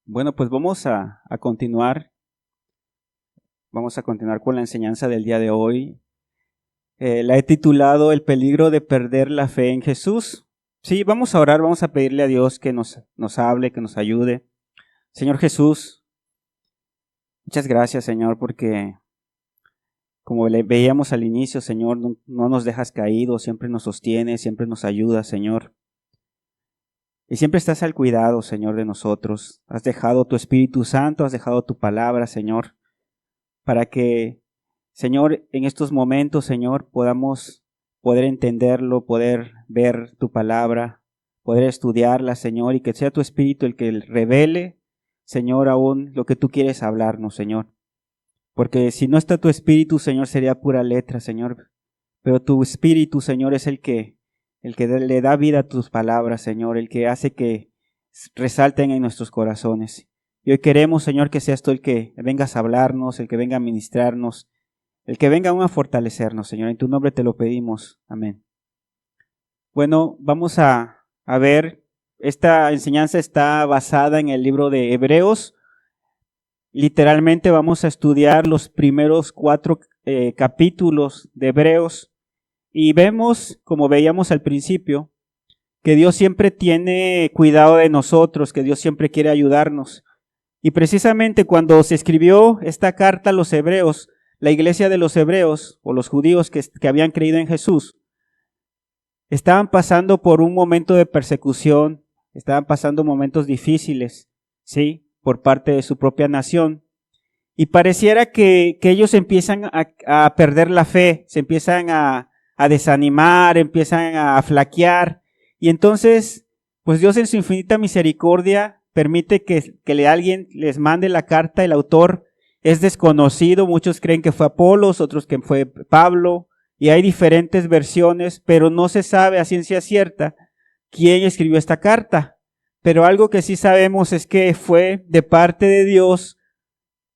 Bueno, pues vamos a continuar. Vamos a continuar con la enseñanza del día de hoy. La he titulado El peligro de perder la fe en Jesús. Sí, vamos a orar, vamos a pedirle a Dios que nos hable, que nos ayude. Señor Jesús, muchas gracias, Señor, porque como le veíamos al inicio, Señor, no nos dejas caídos, siempre nos sostienes, siempre nos ayudas, Señor. Y siempre estás al cuidado, Señor, de nosotros. Has dejado tu Espíritu Santo, has dejado tu palabra, Señor, para que, Señor, en estos momentos, Señor, podamos poder entenderlo, poder ver tu palabra, poder estudiarla, Señor, y que sea tu Espíritu el que revele, Señor, aún lo que tú quieres hablarnos, Señor. Porque si no está tu Espíritu, Señor, sería pura letra, Señor. Pero tu Espíritu, Señor, es el que le da vida a tus palabras, Señor, el que hace que resalten en nuestros corazones. Y hoy queremos, Señor, que seas tú el que vengas a hablarnos, el que venga a ministrarnos, el que venga aún a fortalecernos, Señor. En tu nombre te lo pedimos. Amén. Bueno, vamos a ver, esta enseñanza está basada en el libro de Hebreos. Literalmente vamos a estudiar los primeros 4 capítulos de Hebreos. Y vemos, como veíamos al principio, que Dios siempre tiene cuidado de nosotros, que Dios siempre quiere ayudarnos. Y precisamente cuando se escribió esta carta a los hebreos, la iglesia de los hebreos, o los judíos que habían creído en Jesús, estaban pasando por un momento de persecución, estaban pasando momentos difíciles, ¿sí?, por parte de su propia nación. Y pareciera que ellos empiezan a perder la fe, se empiezan a desanimar, empiezan a flaquear. Y entonces, pues Dios en su infinita misericordia permite que alguien les mande la carta. El autor es desconocido, muchos creen que fue Apolos, otros que fue Pablo, y hay diferentes versiones, pero no se sabe a ciencia cierta quién escribió esta carta. Pero algo que sí sabemos es que fue de parte de Dios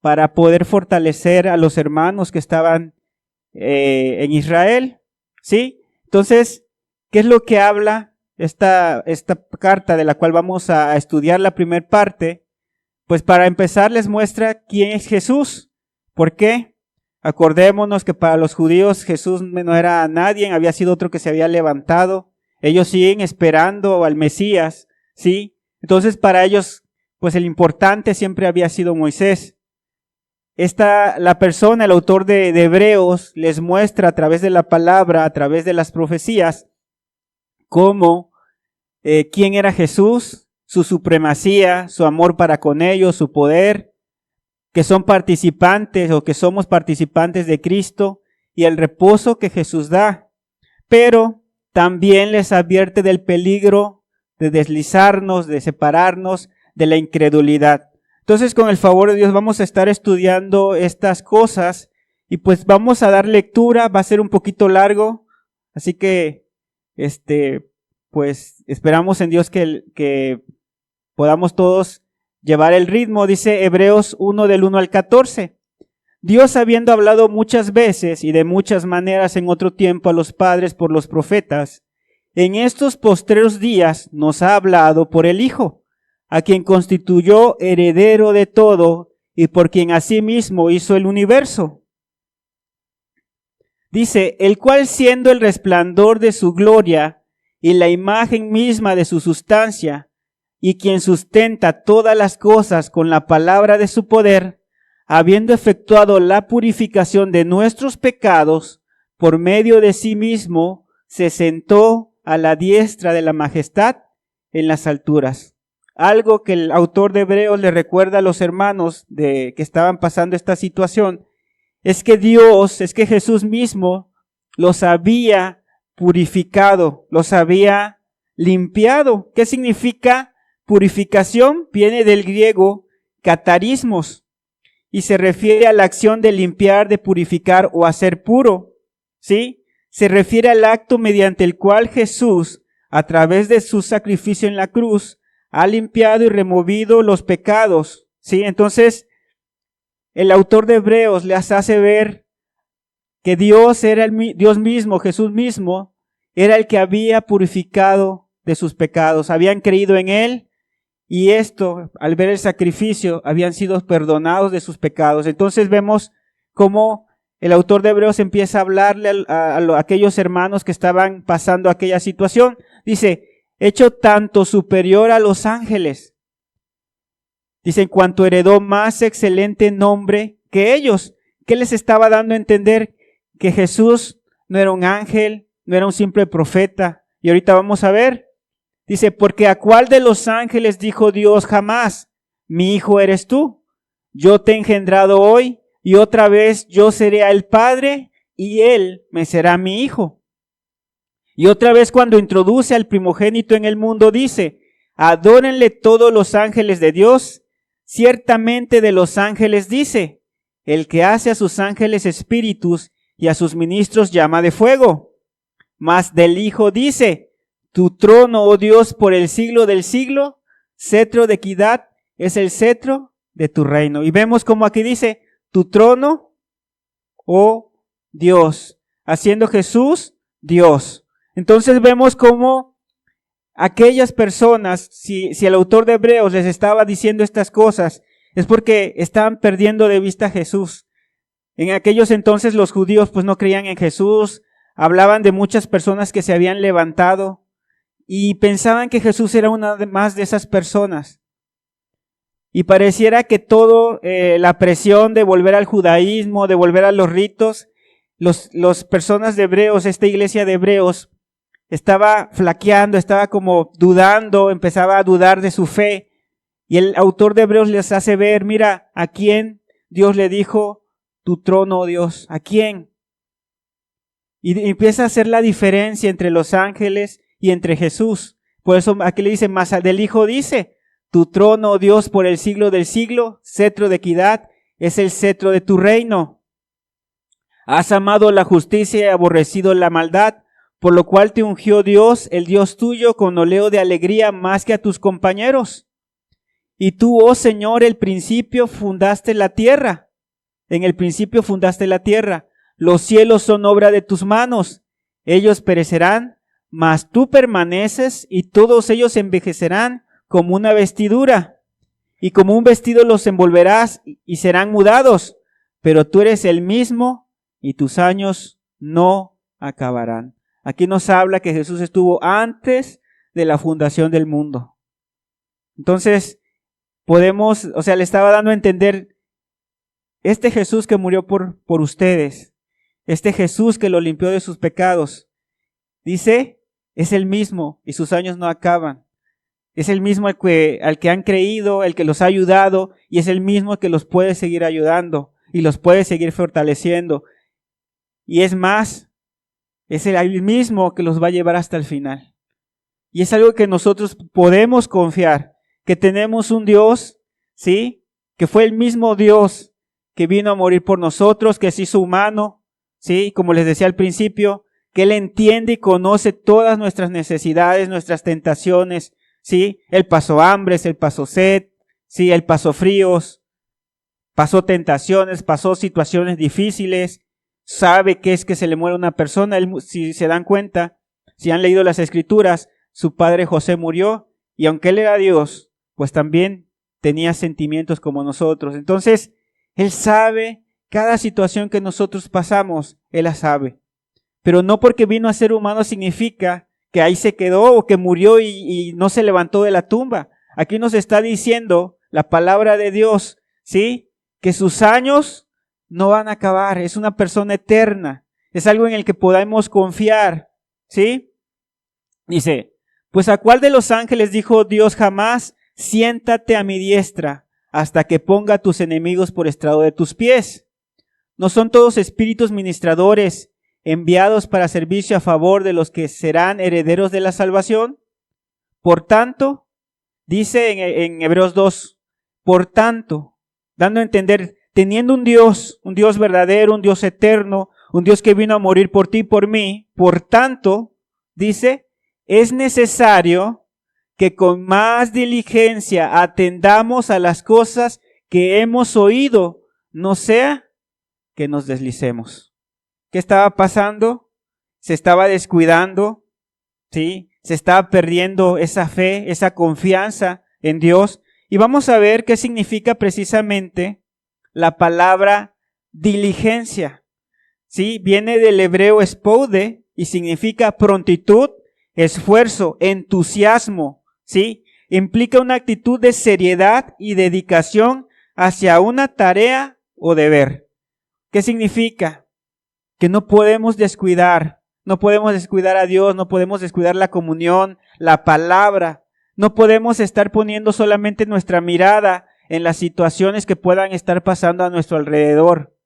para poder fortalecer a los hermanos que estaban en Israel, ¿sí? Entonces, ¿qué es lo que habla esta carta de la cual vamos a estudiar la primera parte? Pues para empezar les muestra quién es Jesús. ¿Por qué? Acordémonos que para los judíos Jesús no era nadie, había sido otro que se había levantado. Ellos siguen esperando al Mesías, ¿sí? Entonces para ellos, pues el importante siempre había sido Moisés. La persona, el autor de Hebreos, les muestra a través de la palabra, a través de las profecías, cómo, quién era Jesús, su supremacía, su amor para con ellos, su poder, que son participantes o que somos participantes de Cristo y el reposo que Jesús da. Pero también les advierte del peligro de deslizarnos, de separarnos de la incredulidad. Entonces, con el favor de Dios vamos a estar estudiando estas cosas y pues vamos a dar lectura, va a ser un poquito largo, así que pues esperamos en Dios que podamos todos llevar el ritmo. Dice Hebreos 1 del 1 al 14. Dios, habiendo hablado muchas veces y de muchas maneras en otro tiempo a los padres por los profetas, en estos postreros días nos ha hablado por el Hijo, a quien constituyó heredero de todo y por quien asimismo hizo el universo. Dice, el cual siendo el resplandor de su gloria y la imagen misma de su sustancia, y quien sustenta todas las cosas con la palabra de su poder, habiendo efectuado la purificación de nuestros pecados, por medio de sí mismo, se sentó a la diestra de la majestad en las alturas. Algo que el autor de Hebreos le recuerda a los hermanos que estaban pasando esta situación, es que Jesús mismo los había purificado, los había limpiado. ¿Qué significa purificación? Viene del griego catarismos y se refiere a la acción de limpiar, de purificar o hacer puro, ¿sí? Se refiere al acto mediante el cual Jesús, a través de su sacrificio en la cruz, ha limpiado y removido los pecados, ¿sí? Entonces, el autor de Hebreos les hace ver que Dios era Dios mismo, Jesús mismo, era el que había purificado de sus pecados. Habían creído en Él y esto, al ver el sacrificio, habían sido perdonados de sus pecados. Entonces vemos cómo el autor de Hebreos empieza a hablarle a aquellos hermanos que estaban pasando aquella situación. Dice, hecho tanto superior a los ángeles. Dice, en cuanto heredó más excelente nombre que ellos. ¿Qué les estaba dando a entender? Que Jesús no era un ángel, no era un simple profeta. Y ahorita vamos a ver. Dice, porque ¿a cuál de los ángeles dijo Dios jamás? Mi hijo eres tú. Yo te he engendrado hoy y otra vez yo seré el Padre y él me será mi hijo. Y otra vez cuando introduce al primogénito en el mundo dice, adórenle todos los ángeles de Dios. Ciertamente de los ángeles dice, el que hace a sus ángeles espíritus y a sus ministros llama de fuego. Mas del Hijo dice, tu trono, oh Dios, por el siglo del siglo, cetro de equidad es el cetro de tu reino. Y vemos como aquí dice, tu trono, oh Dios, haciendo Jesús Dios. Entonces vemos cómo aquellas personas, si el autor de Hebreos les estaba diciendo estas cosas, es porque estaban perdiendo de vista a Jesús. En aquellos entonces los judíos pues no creían en Jesús, hablaban de muchas personas que se habían levantado y pensaban que Jesús era una más de esas personas. Y pareciera que todo la presión de volver al judaísmo, de volver a los ritos, los personas de Hebreos, esta iglesia de Hebreos, estaba flaqueando, estaba como dudando, empezaba a dudar de su fe. Y el autor de Hebreos les hace ver, mira, ¿a quién Dios le dijo tu trono, oh Dios? ¿A quién? Y empieza a hacer la diferencia entre los ángeles y entre Jesús. Por eso aquí le dice, más del Hijo dice, tu trono, oh Dios, por el siglo del siglo, cetro de equidad, es el cetro de tu reino. Has amado la justicia y aborrecido la maldad, por lo cual te ungió Dios, el Dios tuyo, con oleo de alegría más que a tus compañeros. Y tú, oh Señor, el principio fundaste la tierra. En el principio fundaste la tierra. Los cielos son obra de tus manos. Ellos perecerán, mas tú permaneces y todos ellos envejecerán como una vestidura. Y como un vestido los envolverás y serán mudados. Pero tú eres el mismo y tus años no acabarán. Aquí nos habla que Jesús estuvo antes de la fundación del mundo. Entonces, le estaba dando a entender, este Jesús que murió por ustedes, este Jesús que lo limpió de sus pecados, dice, es el mismo y sus años no acaban. Es el mismo al que han creído, el que los ha ayudado y es el mismo que los puede seguir ayudando y los puede seguir fortaleciendo. Y es más, es el mismo que los va a llevar hasta el final. Y es algo que nosotros podemos confiar, que tenemos un Dios, ¿sí? Que fue el mismo Dios que vino a morir por nosotros, que se hizo humano, ¿sí? Como les decía al principio, que Él entiende y conoce todas nuestras necesidades, nuestras tentaciones, ¿sí? Él pasó hambres, Él pasó sed, ¿sí? Él pasó fríos, pasó tentaciones, pasó situaciones difíciles, sabe qué es que se le muere una persona. Él, si se dan cuenta, si han leído las Escrituras, su padre José murió y aunque él era Dios, pues también tenía sentimientos como nosotros. Entonces, Él sabe cada situación que nosotros pasamos, Él la sabe. Pero no porque vino a ser humano significa que ahí se quedó o que murió y no se levantó de la tumba. Aquí nos está diciendo la palabra de Dios, ¿sí? Que sus años no van a acabar, es una persona eterna, es algo en el que podamos confiar, ¿sí? Dice, pues ¿a cuál de los ángeles dijo Dios jamás, siéntate a mi diestra hasta que ponga a tus enemigos por estrado de tus pies? ¿No son todos espíritus ministradores enviados para servicio a favor de los que serán herederos de la salvación? Por tanto, dice en Hebreos 2, por tanto, dando a entender, teniendo un Dios verdadero, un Dios eterno, un Dios que vino a morir por ti y por mí, por tanto, dice, es necesario que con más diligencia atendamos a las cosas que hemos oído, no sea que nos deslicemos. ¿Qué estaba pasando? Se estaba descuidando, ¿sí? Se estaba perdiendo esa fe, esa confianza en Dios. Y vamos a ver qué significa precisamente la palabra diligencia. ¿Sí? Viene del hebreo espoude y significa prontitud, esfuerzo, entusiasmo. ¿Sí? Implica una actitud de seriedad y dedicación hacia una tarea o deber. ¿Qué significa? Que no podemos descuidar a Dios, no podemos descuidar la comunión, la palabra. No podemos estar poniendo solamente nuestra mirada en las situaciones que puedan estar pasando a nuestro alrededor.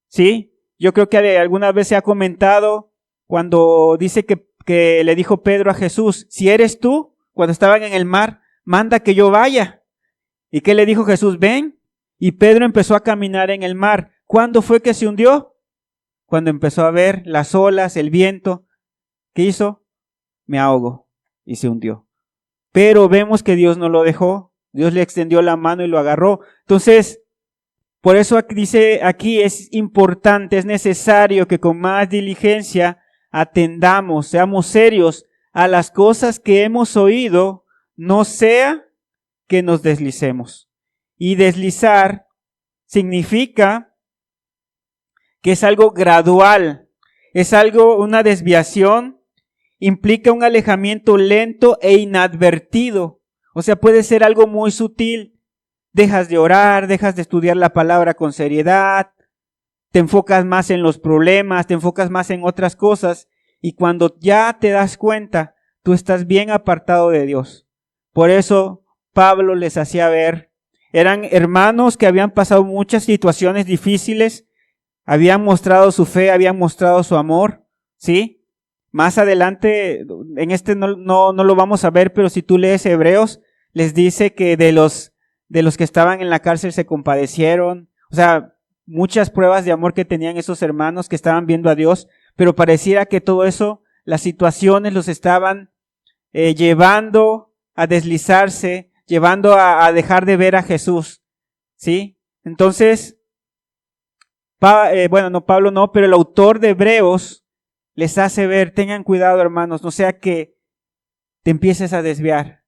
¿Sí? Yo creo que alguna vez se ha comentado cuando dice que le dijo Pedro a Jesús, si eres tú, cuando estaban en el mar, manda que yo vaya. ¿Y qué le dijo Jesús? Ven. Y Pedro empezó a caminar en el mar. ¿Cuándo fue que se hundió? Cuando empezó a ver las olas, el viento. ¿Qué hizo? Me ahogo. Y se hundió. Pero vemos que Dios no lo dejó. Dios le extendió la mano y lo agarró. Entonces, por eso dice aquí es importante, es necesario que con más diligencia atendamos, seamos serios a las cosas que hemos oído, no sea que nos deslicemos. Y deslizar significa que es algo gradual, es algo, una desviación, implica un alejamiento lento e inadvertido. O sea, puede ser algo muy sutil. Dejas de orar, dejas de estudiar la palabra con seriedad, te enfocas más en los problemas, te enfocas más en otras cosas, y cuando ya te das cuenta, tú estás bien apartado de Dios. Por eso Pablo les hacía ver, eran hermanos que habían pasado muchas situaciones difíciles, habían mostrado su fe, habían mostrado su amor, ¿sí? Más adelante, en este no lo vamos a ver, pero si tú lees Hebreos, les dice que de los que estaban en la cárcel se compadecieron, o sea, muchas pruebas de amor que tenían esos hermanos que estaban viendo a Dios, pero pareciera que todo eso, las situaciones los estaban llevando a deslizarse, llevando a dejar de ver a Jesús, ¿sí? Entonces, Pablo no, pero el autor de Hebreos les hace ver, tengan cuidado hermanos, no sea que te empieces a desviar.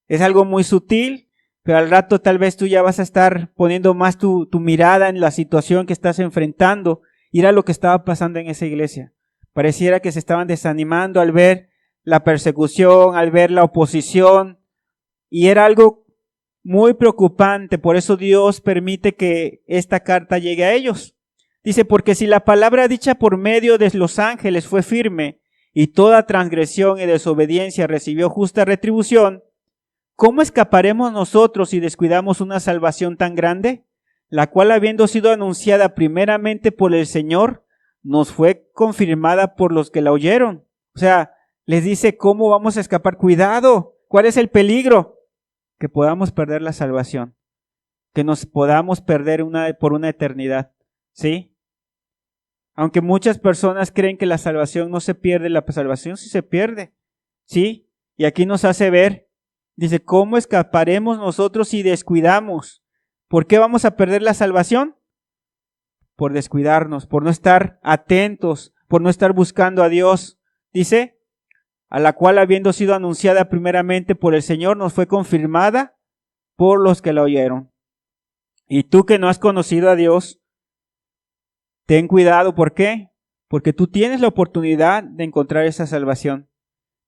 Es algo muy sutil, pero al rato tal vez tú ya vas a estar poniendo más tu mirada en la situación que estás enfrentando. Y era lo que estaba pasando en esa iglesia. Pareciera que se estaban desanimando al ver la persecución, al ver la oposición. Y era algo muy preocupante. Por eso Dios permite que esta carta llegue a ellos. Dice, porque si la palabra dicha por medio de los ángeles fue firme y toda transgresión y desobediencia recibió justa retribución, ¿cómo escaparemos nosotros si descuidamos una salvación tan grande, la cual habiendo sido anunciada primeramente por el Señor, nos fue confirmada por los que la oyeron? O sea, les dice cómo vamos a escapar. Cuidado, ¿cuál es el peligro? Que podamos perder la salvación, que nos podamos perder por una eternidad, ¿sí? Aunque muchas personas creen que la salvación no se pierde, la salvación sí se pierde, ¿sí? Y aquí nos hace ver, dice, ¿cómo escaparemos nosotros si descuidamos? ¿Por qué vamos a perder la salvación? Por descuidarnos, por no estar atentos, por no estar buscando a Dios. Dice, a la cual habiendo sido anunciada primeramente por el Señor, nos fue confirmada por los que la oyeron. Y tú que no has conocido a Dios, ten cuidado. ¿Por qué? Porque tú tienes la oportunidad de encontrar esa salvación.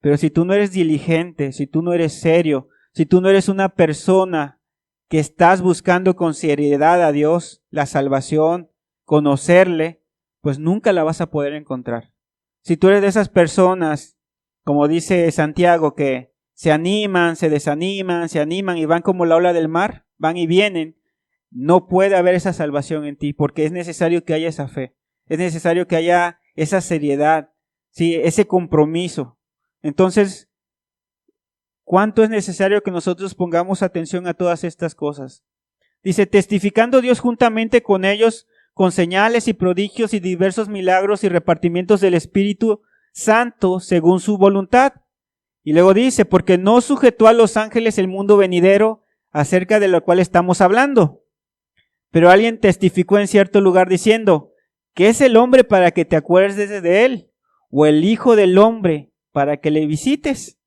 Pero si tú no eres diligente, si tú no eres serio, si tú no eres una persona que estás buscando con seriedad a Dios, la salvación, conocerle, pues nunca la vas a poder encontrar. Si tú eres de esas personas, como dice Santiago, que se animan, se desaniman, se animan y van como la ola del mar, van y vienen, no puede haber esa salvación en ti, porque es necesario que haya esa fe, es necesario que haya esa seriedad, ¿sí? Ese compromiso. Entonces, ¿cuánto es necesario que nosotros pongamos atención a todas estas cosas? Dice, testificando Dios juntamente con ellos, con señales y prodigios y diversos milagros y repartimientos del Espíritu Santo según su voluntad. Y luego dice, porque no sujetó a los ángeles el mundo venidero acerca de lo cual estamos hablando. Pero alguien testificó en cierto lugar diciendo, ¿qué es el hombre para que te acuerdes de él? ¿O el hijo del hombre para que le visites?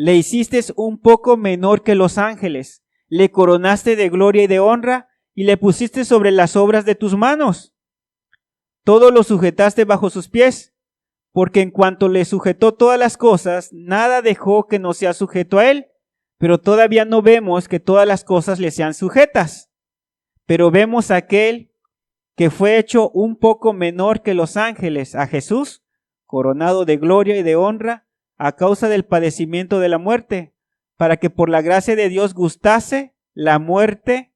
le hiciste un poco menor que los ángeles, le coronaste de gloria y de honra y le pusiste sobre las obras de tus manos. Todo lo sujetaste bajo sus pies, porque en cuanto le sujetó todas las cosas, nada dejó que no sea sujeto a él, pero todavía no vemos que todas las cosas le sean sujetas. Pero vemos a aquel que fue hecho un poco menor que los ángeles, a Jesús, coronado de gloria y de honra a causa del padecimiento de la muerte, para que por la gracia de Dios gustase la muerte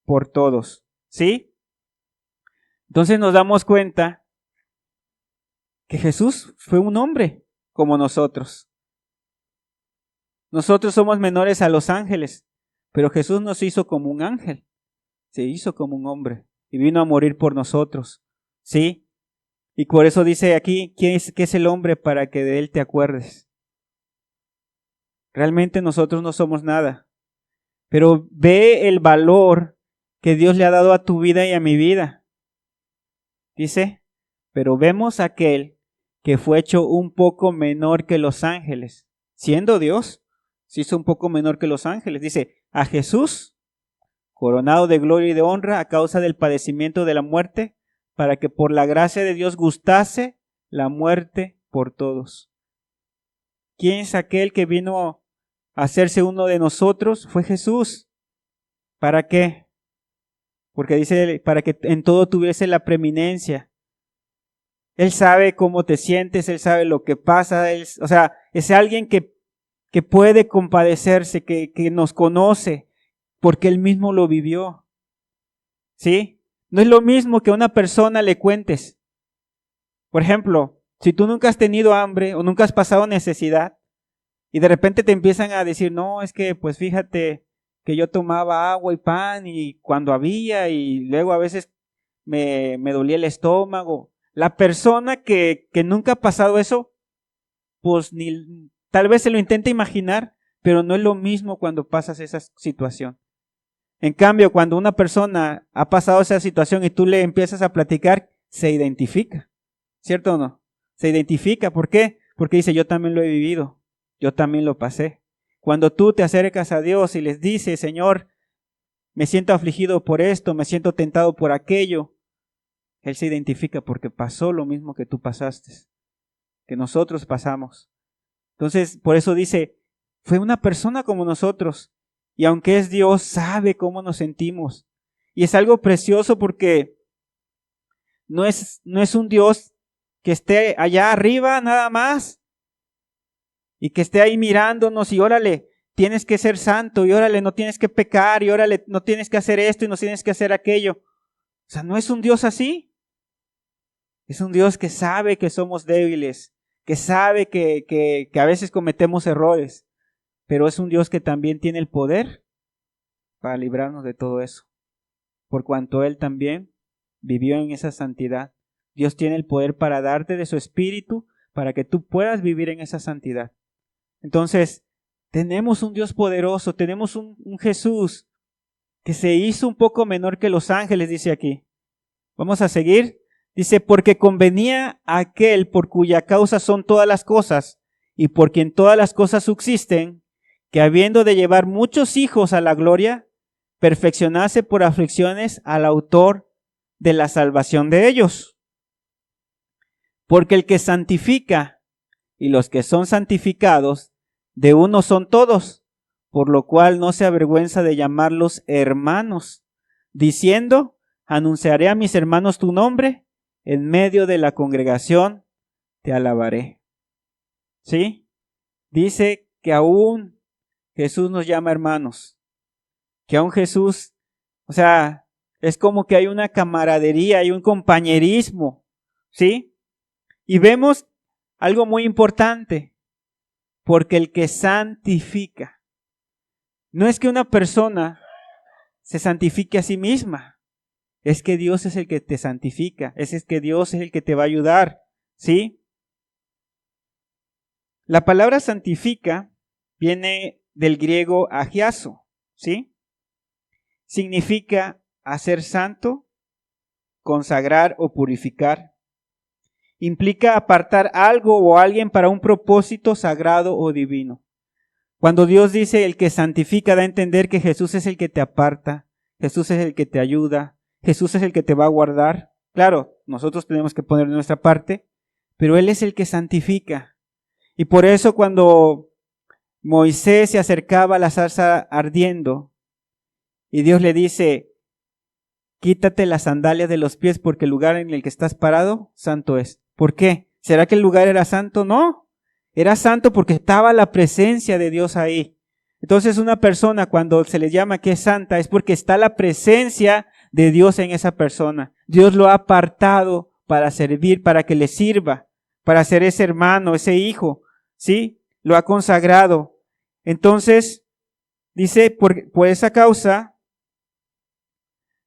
por todos. ¿Sí? Entonces nos damos cuenta que Jesús fue un hombre como nosotros. Nosotros somos menores a los ángeles, pero Jesús nos hizo como un ángel, se hizo como un hombre y vino a morir por nosotros. ¿Sí? Y por eso dice aquí, ¿qué es el hombre para que de él te acuerdes? Realmente nosotros no somos nada, pero ve el valor que Dios le ha dado a tu vida y a mi vida. Dice, pero vemos a aquel que fue hecho un poco menor que los ángeles. Siendo Dios, se hizo un poco menor que los ángeles. Dice, a Jesús, coronado de gloria y de honra a causa del padecimiento de la muerte, para que por la gracia de Dios gustase la muerte por todos. ¿Quién es aquel que vino a hacerse uno de nosotros? Fue Jesús. ¿Para qué? Porque dice, para que en todo tuviese la preeminencia. Él sabe cómo te sientes, Él sabe lo que pasa, es alguien que puede compadecerse, que nos conoce, porque Él mismo lo vivió. ¿Sí? No es lo mismo que a una persona le cuentes. Por ejemplo, si tú nunca has tenido hambre o nunca has pasado necesidad y de repente te empiezan a decir, no, es que pues fíjate que yo tomaba agua y pan y cuando había y luego a veces me dolía el estómago. La persona que nunca ha pasado eso, pues tal vez se lo intenta imaginar, pero no es lo mismo cuando pasas esa situación. En cambio, cuando una persona ha pasado esa situación y tú le empiezas a platicar, se identifica. ¿Cierto o no? Se identifica. ¿Por qué? Porque dice, yo también lo he vivido. Yo también lo pasé. Cuando tú te acercas a Dios y les dices, Señor, me siento afligido por esto, me siento tentado por aquello, Él se identifica porque pasó lo mismo que tú pasaste, que nosotros pasamos. Entonces, por eso dice, fue una persona como nosotros. Y aunque es Dios, sabe cómo nos sentimos. Y es algo precioso porque no es un Dios que esté allá arriba nada más y que esté ahí mirándonos y órale, tienes que ser santo y órale, no tienes que pecar y órale, no tienes que hacer esto y no tienes que hacer aquello. O sea, no es un Dios así. Es un Dios que sabe que somos débiles, que sabe que a veces cometemos errores, pero es un Dios que también tiene el poder para librarnos de todo eso. Por cuanto Él también vivió en esa santidad. Dios tiene el poder para darte de su espíritu para que tú puedas vivir en esa santidad. Entonces, tenemos un Dios poderoso, tenemos un Jesús que se hizo un poco menor que los ángeles, dice aquí. Vamos a seguir. Dice, porque convenía a aquel por cuya causa son todas las cosas y por quien todas las cosas subsisten, que habiendo de llevar muchos hijos a la gloria, perfeccionase por aflicciones al autor de la salvación de ellos. Porque el que santifica y los que son santificados, de uno son todos, por lo cual no se avergüenza de llamarlos hermanos, diciendo, anunciaré a mis hermanos tu nombre, en medio de la congregación te alabaré. ¿Sí? Dice que aún Jesús nos llama hermanos, que aún Jesús, o sea, es como que hay una camaradería, hay un compañerismo, ¿sí? Y vemos algo muy importante, porque el que santifica, no es que una persona se santifique a sí misma, es que Dios es el que te santifica, es que Dios es el que te va a ayudar, ¿sí? La palabra santifica viene del griego agiazo, ¿sí? Significa hacer santo, consagrar o purificar. Implica apartar algo o alguien para un propósito sagrado o divino. Cuando Dios dice el que santifica, da a entender que Jesús es el que te aparta, Jesús es el que te ayuda, Jesús es el que te va a guardar. Claro, nosotros tenemos que poner nuestra parte, pero Él es el que santifica. Y por eso cuando Moisés se acercaba a la zarza ardiendo y Dios le dice, quítate las sandalias de los pies porque el lugar en el que estás parado, santo es. ¿Por qué? ¿Será que el lugar era santo? No, era santo porque estaba la presencia de Dios ahí. Entonces una persona cuando se le llama que es santa es porque está la presencia de Dios en esa persona. Dios lo ha apartado para servir, para que le sirva, para ser ese hermano, ese hijo, ¿sí? Lo ha consagrado. Entonces, dice, por esa causa,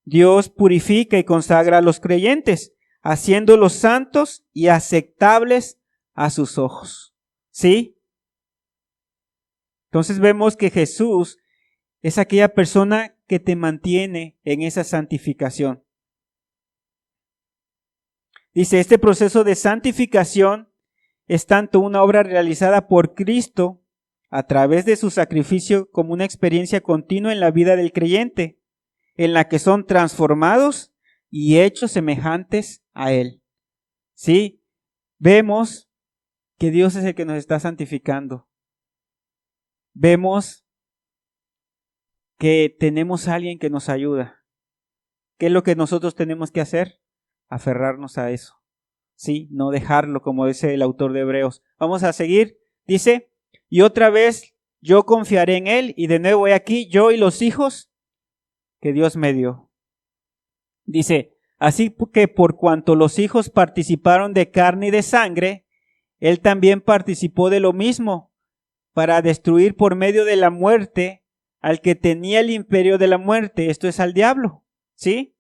Dios purifica y consagra a los creyentes, haciéndolos santos y aceptables a sus ojos. ¿Sí? Entonces vemos que Jesús es aquella persona que te mantiene en esa santificación. Dice, este proceso de santificación es tanto una obra realizada por Cristo a través de su sacrificio como una experiencia continua en la vida del creyente, en la que son transformados y hechos semejantes a Él. ¿Sí? Vemos que Dios es el que nos está santificando. Vemos que tenemos a alguien que nos ayuda. ¿Qué es lo que nosotros tenemos que hacer? Aferrarnos a eso. ¿Sí? No dejarlo, como dice el autor de Hebreos. Vamos a seguir. Dice, y otra vez yo confiaré en Él, y de nuevo he aquí yo y los hijos que Dios me dio. Dice, así que por cuanto los hijos participaron de carne y de sangre, Él también participó de lo mismo, para destruir por medio de la muerte al que tenía el imperio de la muerte, esto es al diablo, ¿sí?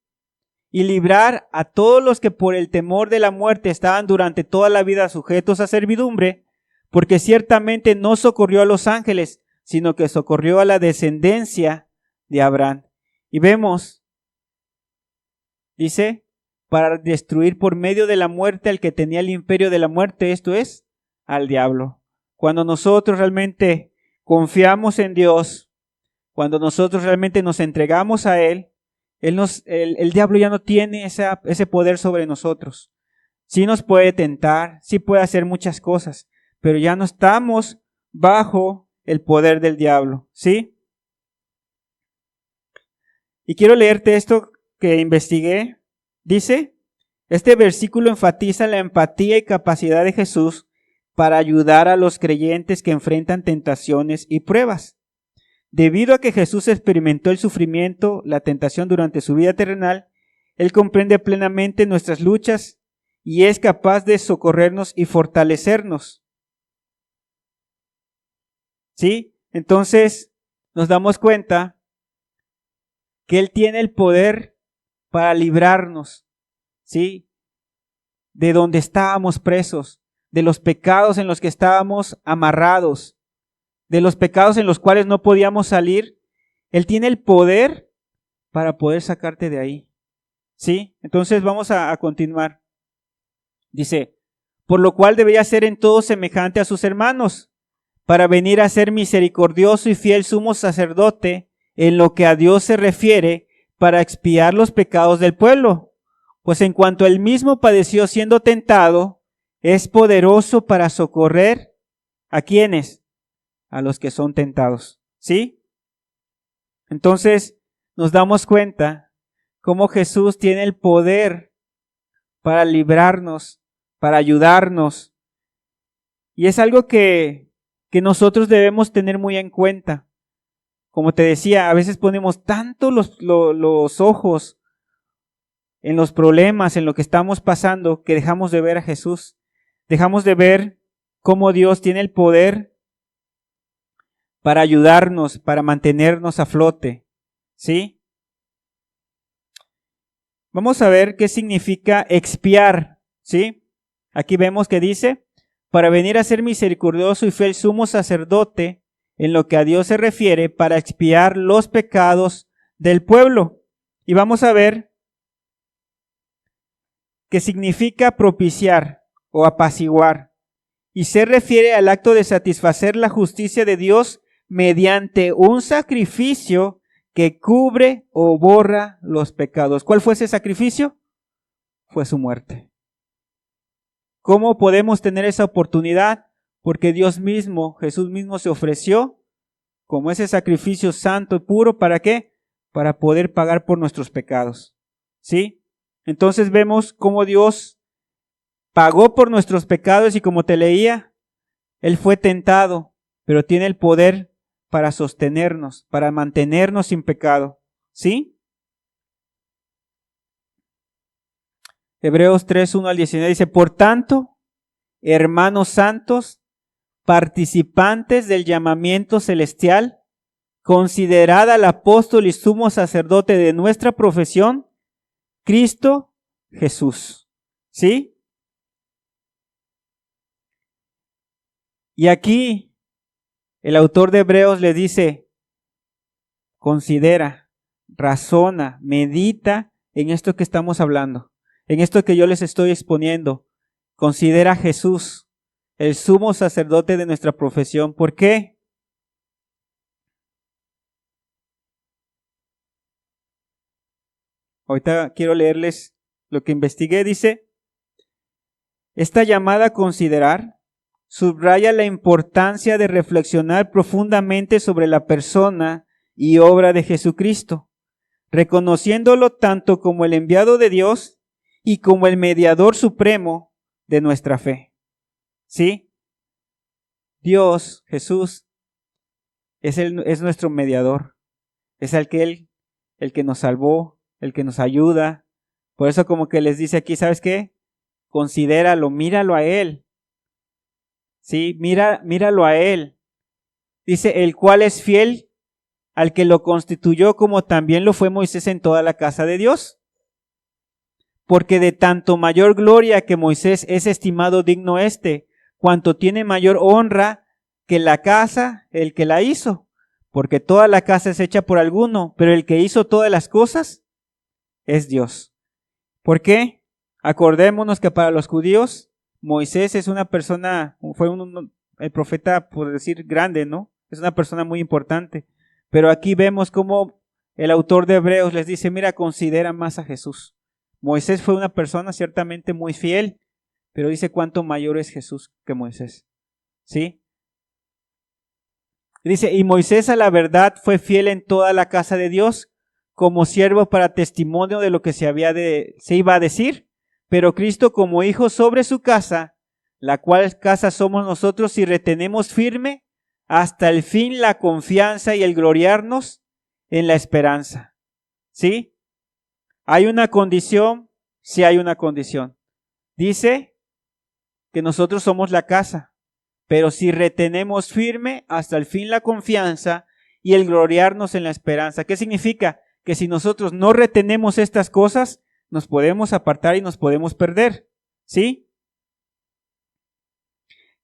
Y librar a todos los que por el temor de la muerte estaban durante toda la vida sujetos a servidumbre, porque ciertamente no socorrió a los ángeles, sino que socorrió a la descendencia de Abraham. Y vemos, dice, para destruir por medio de la muerte al que tenía el imperio de la muerte, esto es, al diablo. Cuando nosotros realmente confiamos en Dios, cuando nosotros realmente nos entregamos a Él, el diablo ya no tiene ese poder sobre nosotros. Sí nos puede tentar, sí puede hacer muchas cosas, pero ya no estamos bajo el poder del diablo, ¿sí? Y quiero leerte esto que investigué. Dice, este versículo enfatiza la empatía y capacidad de Jesús para ayudar a los creyentes que enfrentan tentaciones y pruebas. Debido a que Jesús experimentó el sufrimiento, la tentación durante su vida terrenal, Él comprende plenamente nuestras luchas y es capaz de socorrernos y fortalecernos. ¿Sí? Entonces nos damos cuenta que Él tiene el poder para librarnos, ¿sí? De donde estábamos presos, de los pecados en los que estábamos amarrados, de los pecados en los cuales no podíamos salir. Él tiene el poder para poder sacarte de ahí. ¿Sí? Entonces vamos a continuar. Dice, por lo cual debería ser en todo semejante a sus hermanos, para venir a ser misericordioso y fiel sumo sacerdote en lo que a Dios se refiere, para expiar los pecados del pueblo. Pues en cuanto él mismo padeció siendo tentado, es poderoso para socorrer ¿a quiénes? A los que son tentados. ¿Sí? Entonces nos damos cuenta cómo Jesús tiene el poder para librarnos, para ayudarnos. Y es algo que nosotros debemos tener muy en cuenta. Como te decía, a veces ponemos tanto los ojos en los problemas, en lo que estamos pasando, que dejamos de ver a Jesús. Dejamos de ver cómo Dios tiene el poder para ayudarnos, para mantenernos a flote. ¿Sí? Vamos a ver qué significa expiar. ¿Sí? Aquí vemos que dice, para venir a ser misericordioso y fiel sumo sacerdote, en lo que a Dios se refiere, para expiar los pecados del pueblo. Y vamos a ver qué significa propiciar o apaciguar. Y se refiere al acto de satisfacer la justicia de Dios mediante un sacrificio que cubre o borra los pecados. ¿Cuál fue ese sacrificio? Fue su muerte. ¿Cómo podemos tener esa oportunidad? Porque Dios mismo, Jesús mismo se ofreció como ese sacrificio santo y puro. ¿Para qué? Para poder pagar por nuestros pecados. ¿Sí? Entonces vemos cómo Dios pagó por nuestros pecados y como te leía, Él fue tentado, pero tiene el poder para sostenernos, para mantenernos sin pecado. ¿Sí? Hebreos 3, 1 al 19 dice, por tanto, hermanos santos, participantes del llamamiento celestial, considerad al apóstol y sumo sacerdote de nuestra profesión, Cristo Jesús. ¿Sí? Y aquí el autor de Hebreos le dice, considera, razona, medita en esto que estamos hablando, en esto que yo les estoy exponiendo. Considera a Jesús, el sumo sacerdote de nuestra profesión. ¿Por qué? Ahorita quiero leerles lo que investigué. Dice, esta llamada a considerar subraya la importancia de reflexionar profundamente sobre la persona y obra de Jesucristo, reconociéndolo tanto como el enviado de Dios y como el mediador supremo de nuestra fe. ¿Sí? Dios, Jesús, es nuestro mediador, es el que nos salvó, el que nos ayuda. Por eso como que les dice aquí, ¿sabes qué? Considéralo, míralo a Él. Sí, míralo a Él. Dice, el cual es fiel al que lo constituyó como también lo fue Moisés en toda la casa de Dios. Porque de tanto mayor gloria que Moisés es estimado digno cuanto tiene mayor honra que la casa, el que la hizo. Porque toda la casa es hecha por alguno, pero el que hizo todas las cosas es Dios. ¿Por qué? Acordémonos que para los judíos, Moisés es una persona, fue el profeta, por decir, grande, ¿no? Es una persona muy importante. Pero aquí vemos cómo el autor de Hebreos les dice, mira, considera más a Jesús. Moisés fue una persona ciertamente muy fiel, pero dice cuánto mayor es Jesús que Moisés. ¿Sí? Dice, y Moisés a la verdad fue fiel en toda la casa de Dios, como siervo para testimonio de lo que se iba a decir, pero Cristo como hijo sobre su casa, la cual casa somos nosotros si retenemos firme hasta el fin la confianza y el gloriarnos en la esperanza. ¿Sí? ¿Hay una condición? Sí hay una condición. Dice que nosotros somos la casa, pero si retenemos firme hasta el fin la confianza y el gloriarnos en la esperanza. ¿Qué significa? Que si nosotros no retenemos estas cosas, nos podemos apartar y nos podemos perder. ¿Sí?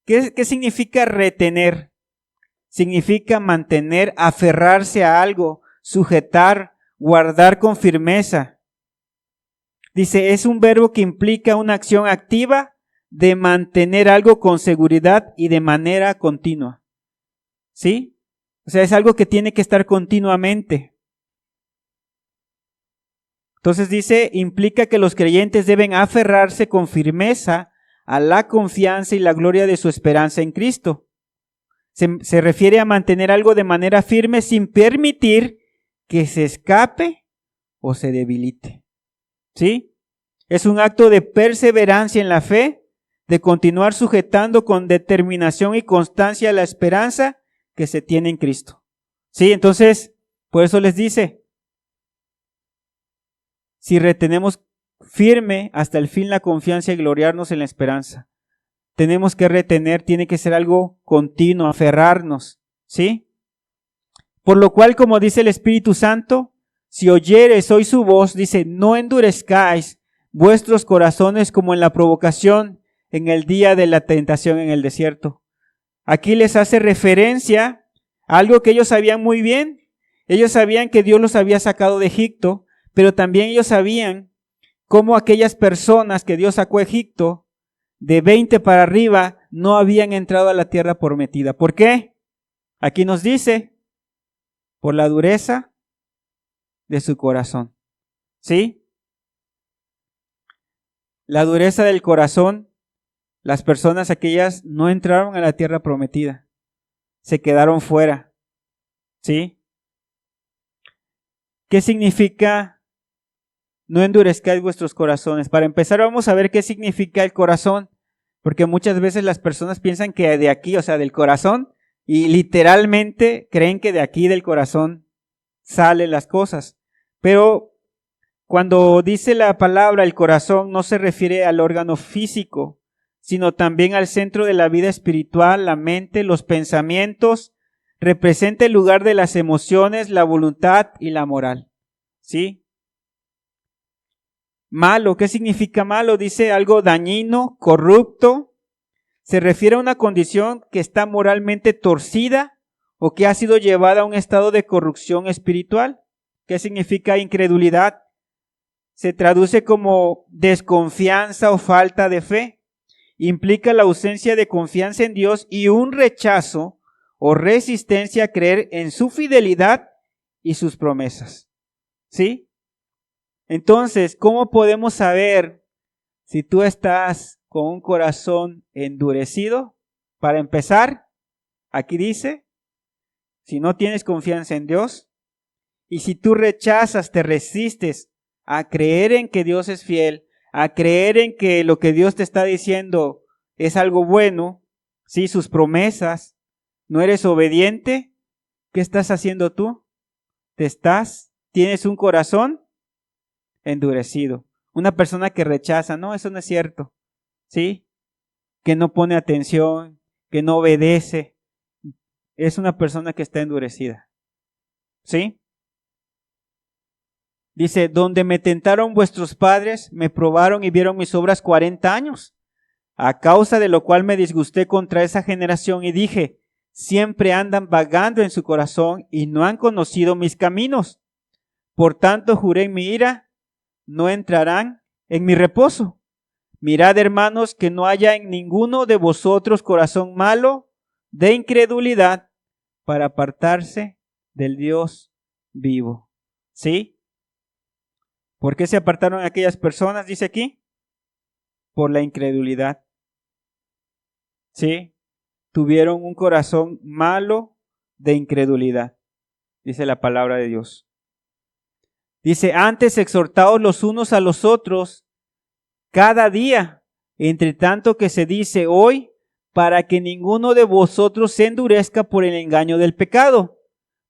¿Qué significa retener? Significa mantener, aferrarse a algo, sujetar, guardar con firmeza. Dice, es un verbo que implica una acción activa de mantener algo con seguridad y de manera continua. ¿Sí? O sea, es algo que tiene que estar continuamente. Entonces dice, implica que los creyentes deben aferrarse con firmeza a la confianza y la gloria de su esperanza en Cristo. Se refiere a mantener algo de manera firme sin permitir que se escape o se debilite. ¿Sí? Es un acto de perseverancia en la fe, de continuar sujetando con determinación y constancia la esperanza que se tiene en Cristo. ¿Sí? Entonces, por eso les dice, si retenemos firme hasta el fin la confianza y gloriarnos en la esperanza, tenemos que retener, tiene que ser algo continuo, aferrarnos, ¿sí? Por lo cual, como dice el Espíritu Santo, si oyereis hoy su voz, dice, no endurezcáis vuestros corazones como en la provocación en el día de la tentación en el desierto. Aquí les hace referencia a algo que ellos sabían muy bien. Ellos sabían que Dios los había sacado de Egipto, pero también ellos sabían cómo aquellas personas que Dios sacó de Egipto, de 20 para arriba, no habían entrado a la tierra prometida. ¿Por qué? Aquí nos dice, por la dureza de su corazón. ¿Sí? La dureza del corazón, las personas aquellas no entraron a la tierra prometida, se quedaron fuera. ¿Sí? ¿Qué significa no endurezcáis vuestros corazones? Para empezar vamos a ver qué significa el corazón, porque muchas veces las personas piensan que de aquí, o sea, del corazón, y literalmente creen que de aquí del corazón salen las cosas. Pero cuando dice la palabra el corazón no se refiere al órgano físico, sino también al centro de la vida espiritual, la mente, los pensamientos, representa el lugar de las emociones, la voluntad y la moral. ¿Sí? Malo, ¿qué significa malo? Dice algo dañino, corrupto. Se refiere a una condición que está moralmente torcida o que ha sido llevada a un estado de corrupción espiritual. ¿Qué significa incredulidad? Se traduce como desconfianza o falta de fe. Implica la ausencia de confianza en Dios y un rechazo o resistencia a creer en su fidelidad y sus promesas. ¿Sí? Entonces, ¿cómo podemos saber si tú estás con un corazón endurecido? Para empezar, aquí dice, si no tienes confianza en Dios y si tú rechazas, te resistes a creer en que Dios es fiel, a creer en que lo que Dios te está diciendo es algo bueno, ¿sí? Sus promesas, no eres obediente, ¿qué estás haciendo tú? Tienes un corazón endurecido. Una persona que rechaza, no, eso no es cierto, ¿sí? Que no pone atención, que no obedece, es una persona que está endurecida, ¿sí? Dice, donde me tentaron vuestros padres, me probaron y vieron mis obras 40 años, a causa de lo cual me disgusté contra esa generación y dije, siempre andan vagando en su corazón y no han conocido mis caminos. Por tanto, juré en mi ira, no entrarán en mi reposo. Mirad, hermanos, que no haya en ninguno de vosotros corazón malo de incredulidad para apartarse del Dios vivo. ¿Sí? ¿Por qué se apartaron aquellas personas? Dice aquí. Por la incredulidad. ¿Sí? Tuvieron un corazón malo de incredulidad, dice la palabra de Dios. Dice, antes exhortaos los unos a los otros cada día, entre tanto que se dice hoy, para que ninguno de vosotros se endurezca por el engaño del pecado,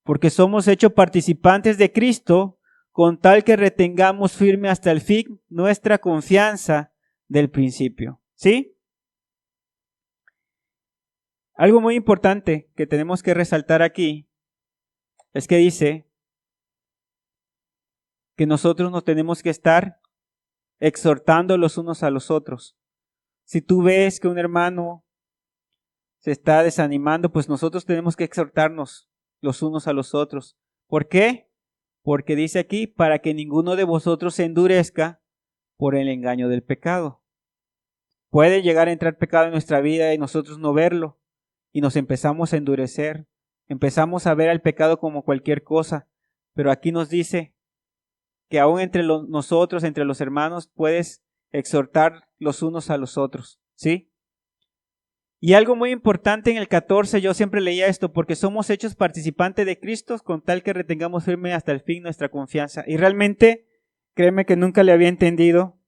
porque somos hechos participantes de Cristo, con tal que retengamos firme hasta el fin nuestra confianza del principio. ¿Sí? Algo muy importante que tenemos que resaltar aquí es que dice que nosotros nos tenemos que estar exhortando los unos a los otros. Si tú ves que un hermano se está desanimando, pues nosotros tenemos que exhortarnos los unos a los otros. ¿Por qué? Porque dice aquí, para que ninguno de vosotros se endurezca por el engaño del pecado. Puede llegar a entrar pecado en nuestra vida y nosotros no verlo, y nos empezamos a endurecer, empezamos a ver al pecado como cualquier cosa, pero aquí nos dice que aún entre nosotros, entre los hermanos, puedes exhortar los unos a los otros, ¿sí? Y algo muy importante en el 14, yo siempre leía esto, porque somos hechos participantes de Cristo con tal que retengamos firme hasta el fin nuestra confianza. Y realmente, créeme que nunca le había entendido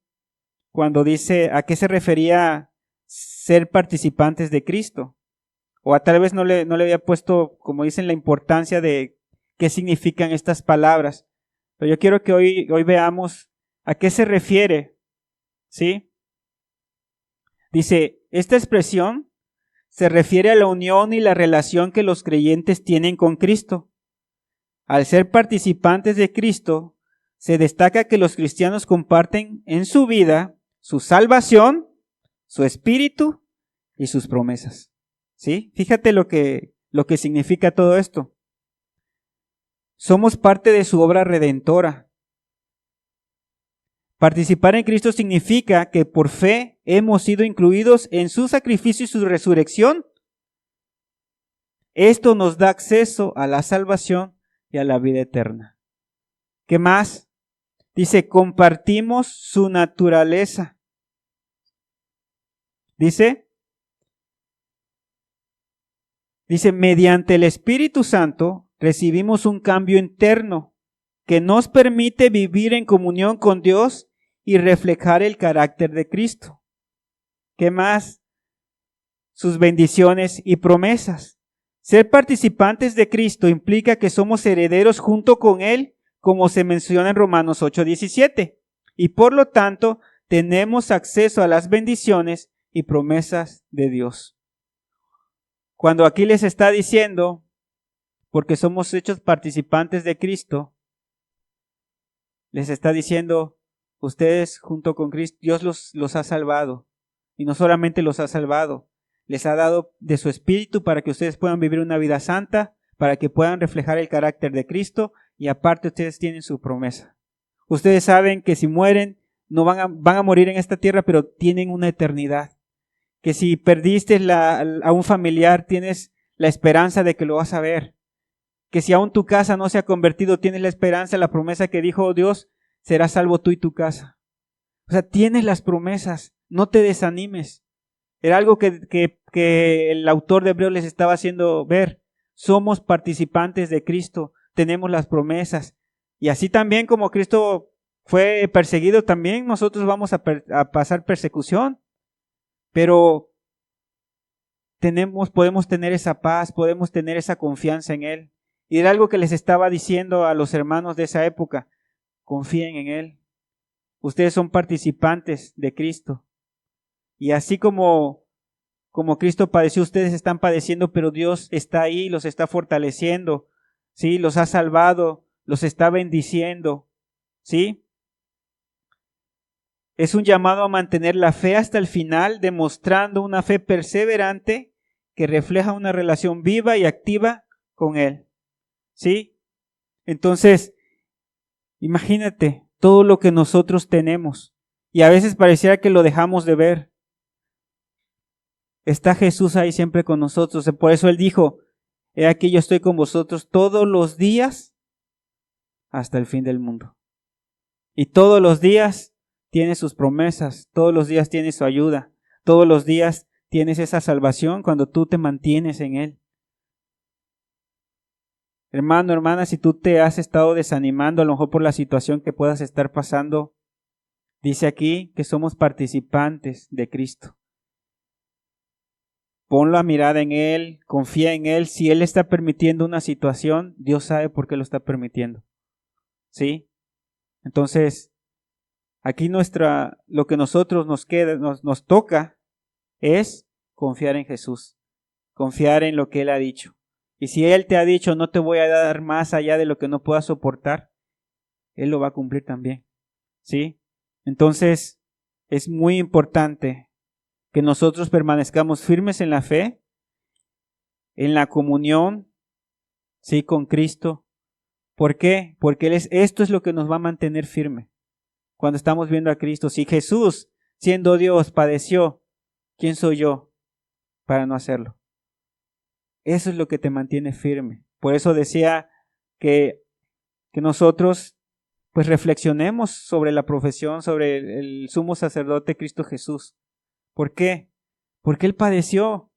cuando dice a qué se refería ser participantes de Cristo. O a tal vez no le había puesto, como dicen, la importancia de qué significan estas palabras. Pero yo quiero que hoy veamos a qué se refiere, ¿sí? Dice, esta expresión se refiere a la unión y la relación que los creyentes tienen con Cristo. Al ser participantes de Cristo, se destaca que los cristianos comparten en su vida su salvación, su espíritu y sus promesas. ¿Sí? Fíjate lo que significa todo esto. Somos parte de su obra redentora. Participar en Cristo significa que por fe hemos sido incluidos en su sacrificio y su resurrección. Esto nos da acceso a la salvación y a la vida eterna. ¿Qué más? Dice, compartimos su naturaleza. Dice, mediante el Espíritu Santo recibimos un cambio interno que nos permite vivir en comunión con Dios y reflejar el carácter de Cristo. ¿Qué más? Sus bendiciones y promesas. Ser participantes de Cristo implica que somos herederos junto con Él, como se menciona en Romanos 8:17, y por lo tanto tenemos acceso a las bendiciones y promesas de Dios. Cuando aquí les está diciendo, porque somos hechos participantes de Cristo, les está diciendo, ustedes junto con Cristo, Dios los ha salvado. Y no solamente los ha salvado, les ha dado de su Espíritu para que ustedes puedan vivir una vida santa, para que puedan reflejar el carácter de Cristo, y aparte ustedes tienen su promesa. Ustedes saben que si mueren, no van a morir en esta tierra, pero tienen una eternidad. Que si perdiste a un familiar, tienes la esperanza de que lo vas a ver. Que si aún tu casa no se ha convertido, tienes la esperanza, la promesa que dijo Dios, serás salvo tú y tu casa. O sea, tienes las promesas, no te desanimes. Era algo que el autor de Hebreos les estaba haciendo ver. Somos participantes de Cristo, tenemos las promesas. Y así también como Cristo fue perseguido, también nosotros vamos a pasar persecución. Pero podemos tener esa paz, podemos tener esa confianza en Él. Y era algo que les estaba diciendo a los hermanos de esa época, confíen en Él. Ustedes son participantes de Cristo. Y así como Cristo padeció, ustedes están padeciendo, pero Dios está ahí, los está fortaleciendo, ¿sí? Los ha salvado, los está bendiciendo, ¿sí? Es un llamado a mantener la fe hasta el final, demostrando una fe perseverante que refleja una relación viva y activa con Él. ¿Sí? Entonces, imagínate todo lo que nosotros tenemos y a veces pareciera que lo dejamos de ver. Está Jesús ahí siempre con nosotros. Por eso Él dijo, he aquí yo estoy con vosotros todos los días hasta el fin del mundo. Y todos los días tiene sus promesas, todos los días tiene su ayuda, todos los días tienes esa salvación cuando tú te mantienes en Él. Hermano, hermana, si tú te has estado desanimando a lo mejor por la situación que puedas estar pasando, dice aquí que somos participantes de Cristo. Pon la mirada en Él, confía en Él. Si Él está permitiendo una situación, Dios sabe por qué lo está permitiendo. ¿Sí? Entonces, aquí lo que nosotros nos toca es confiar en Jesús, confiar en lo que Él ha dicho. Y si Él te ha dicho, no te voy a dar más allá de lo que no puedas soportar, Él lo va a cumplir también. ¿Sí? Entonces, es muy importante que nosotros permanezcamos firmes en la fe, en la comunión, ¿sí? Con Cristo. ¿Por qué? Porque esto es lo que nos va a mantener firme. Cuando estamos viendo a Cristo, si Jesús, siendo Dios, padeció, ¿quién soy yo para no hacerlo? Eso es lo que te mantiene firme. Por eso decía que nosotros pues reflexionemos sobre la profesión, sobre el sumo sacerdote Cristo Jesús. ¿Por qué? Porque Él padeció.